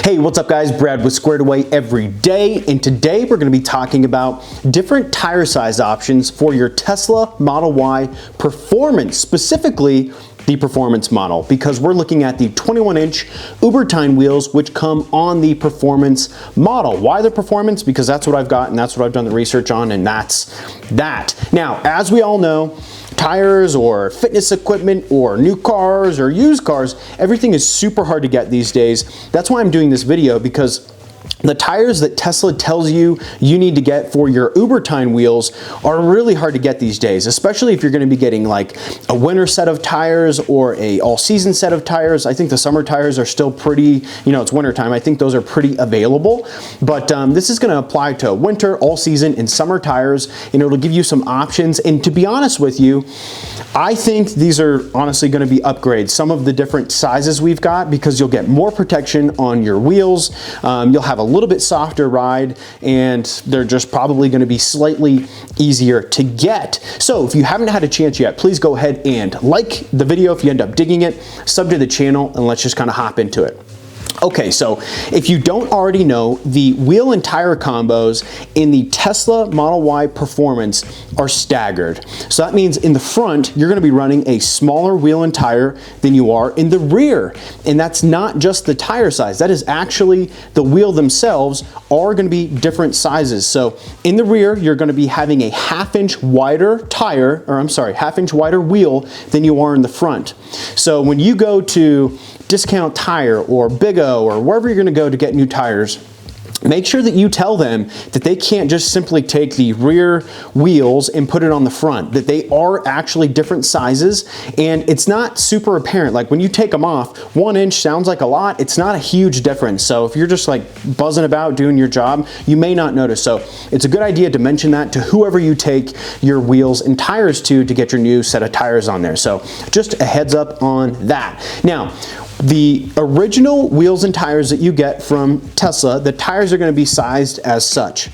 Hey, what's up guys? Brad with Squared Away Every Day, and today we're going to be talking about different tire size options for your Tesla Model Y Performance, specifically the Performance model, because we're looking at the 21-inch Ubertine wheels which come on the Performance model. Why the Performance? Because that's what I've got and that's what I've done the research on, and that's that. Now, as we all know, tires or fitness equipment or new cars or used cars, everything is super hard to get these days. That's why I'm doing this video, because the tires that Tesla tells you need to get for your Ubertine wheels are really hard to get these days, especially if you're going to be getting like a winter set of tires or a all-season set of tires. I think the summer tires are still pretty, it's winter time. I think those are pretty available, but this is going to apply to winter, all-season, and summer tires, and it'll give you some options. And to be honest with you, I think these are honestly going to be upgrades, some of the different sizes we've got, because you'll get more protection on your wheels. You'll have a little bit softer ride, and they're just probably going to be slightly easier to get. So if you haven't had a chance yet, please go ahead and like the video if you end up digging it, sub to the channel, and let's just kind of hop into it. Okay, so if you don't already know, the wheel and tire combos in the Tesla Model Y Performance are staggered. So that means in the front, you're going to be running a smaller wheel and tire than you are in the rear. And that's not just the tire size. That is actually the wheel themselves are going to be different sizes. So in the rear, you're going to be having a half-inch wider tire, or I'm sorry, half-inch wider wheel than you are in the front. So when you go to Discount Tire or Big O or wherever you're going to go to get new tires, make sure that you tell them that they can't just simply take the rear wheels and put it on the front, that they are actually different sizes, and it's not super apparent. Like when you take them off, 1 inch sounds like a lot. It's not a huge difference. So if you're just like buzzing about doing your job, you may not notice. So it's a good idea to mention that to whoever you take your wheels and tires to get your new set of tires on there. So just a heads up on that. Now, the original wheels and tires that you get from Tesla, the tires are going to be sized as such.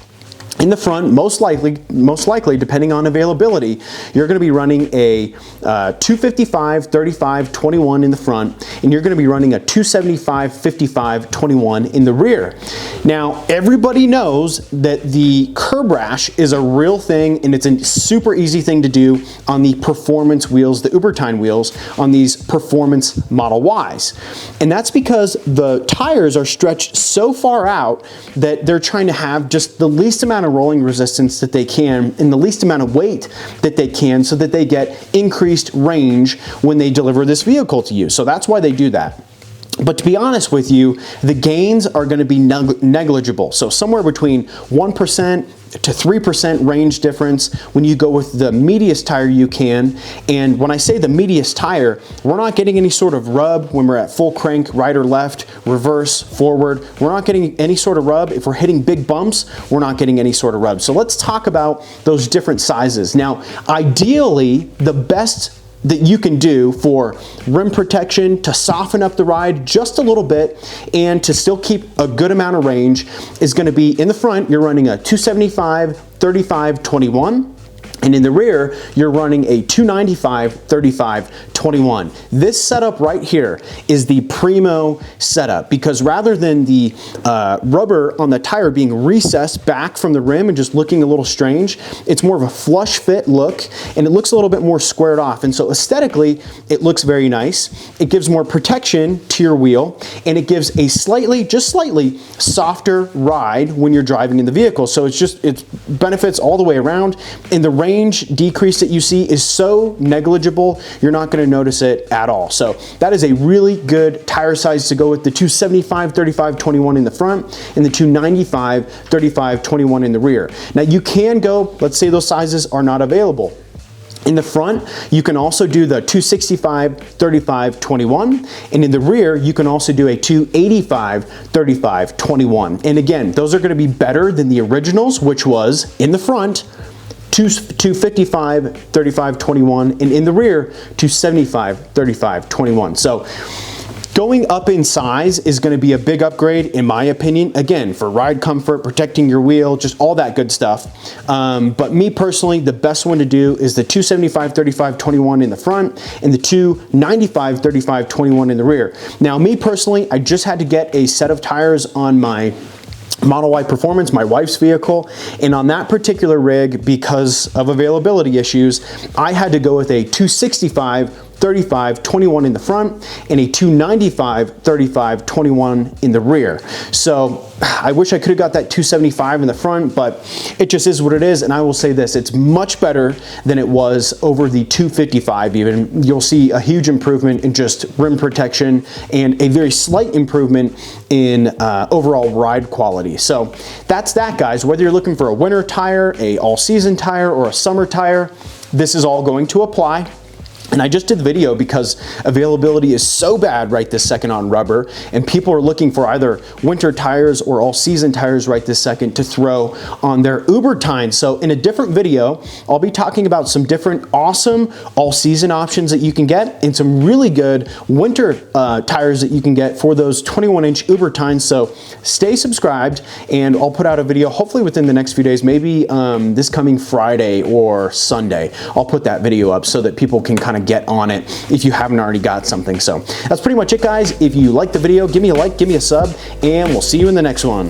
In the front, most likely, depending on availability, you're going to be running a 255 35 21 in the front, and you're going to be running a 275 55 21 in the rear. Now, everybody knows that the curb rash is a real thing, and it's a super easy thing to do on the Performance wheels, the Ubertine wheels, on these Performance Model Ys. And that's because the tires are stretched so far out that they're trying to have just the least amount of rolling resistance that they can and the least amount of weight that they can, so that they get increased range when they deliver this vehicle to you. So that's why they do that. But to be honest with you, the gains are going to be negligible. So somewhere between 1% to 3% range difference when you go with the meatiest tire you can. And when I say the meatiest tire, we're not getting any sort of rub when we're at full crank, right or left, reverse, forward. We're not getting any sort of rub. If we're hitting big bumps, we're not getting any sort of rub. So let's talk about those different sizes. Now, ideally, the best that you can do for rim protection to soften up the ride just a little bit and to still keep a good amount of range is going to be in the front, you're running a 275 35 21. And in the rear, you're running a 295 35 21. This setup right here is the primo setup, because rather than the rubber on the tire being recessed back from the rim and just looking a little strange, it's more of a flush fit look, and it looks a little bit more squared off. And so aesthetically, it looks very nice. It gives more protection to your wheel, and it gives a just slightly softer ride when you're driving in the vehicle. So it benefits all the way around, and the range decrease that you see is so negligible, you're not going to notice it at all. So that is a really good tire size to go with, the 275 35 21 in the front and the 295 35 21 in the rear. Now you can go, let's say those sizes are not available. In the front, you can also do the 265 35 21, and in the rear, you can also do a 285 35 21. And again, those are going to be better than the originals, which was in the front 255 35 21, and in the rear 275 35 21. So Going up in size is going to be a big upgrade in my opinion, again, for ride comfort, protecting your wheel, just all that good stuff. But me personally, the best one to do is the 275/35/21 in the front and the 295/35/21 in the rear. Now me personally, I just had to get a set of tires on my Model Y Performance, my wife's vehicle, and on that particular rig, because of availability issues, I had to go with a 265/35/21 in the front and a 295/35/21 in the rear. So I wish I could have got that 275 in the front, but it just is what it is. And I will say this, it's much better than it was over the 255 even. You'll see a huge improvement in just rim protection and a very slight improvement in overall ride quality. So that's that, guys. Whether you're looking for a winter tire, a all-season tire, or a summer tire, this is all going to apply. And I just did the video because availability is so bad right this second on rubber, and people are looking for either winter tires or all-season tires right this second to throw on their Uber tines. So in a different video, I'll be talking about some different awesome all-season options that you can get and some really good winter tires that you can get for those 21-inch Uber tines. So stay subscribed, and I'll put out a video hopefully within the next few days, maybe this coming Friday or Sunday. I'll put that video up so that people can kind of get on it if you haven't already got something. So that's pretty much it, guys. If you like the video, give me a like, give me a sub, and we'll see you in the next one.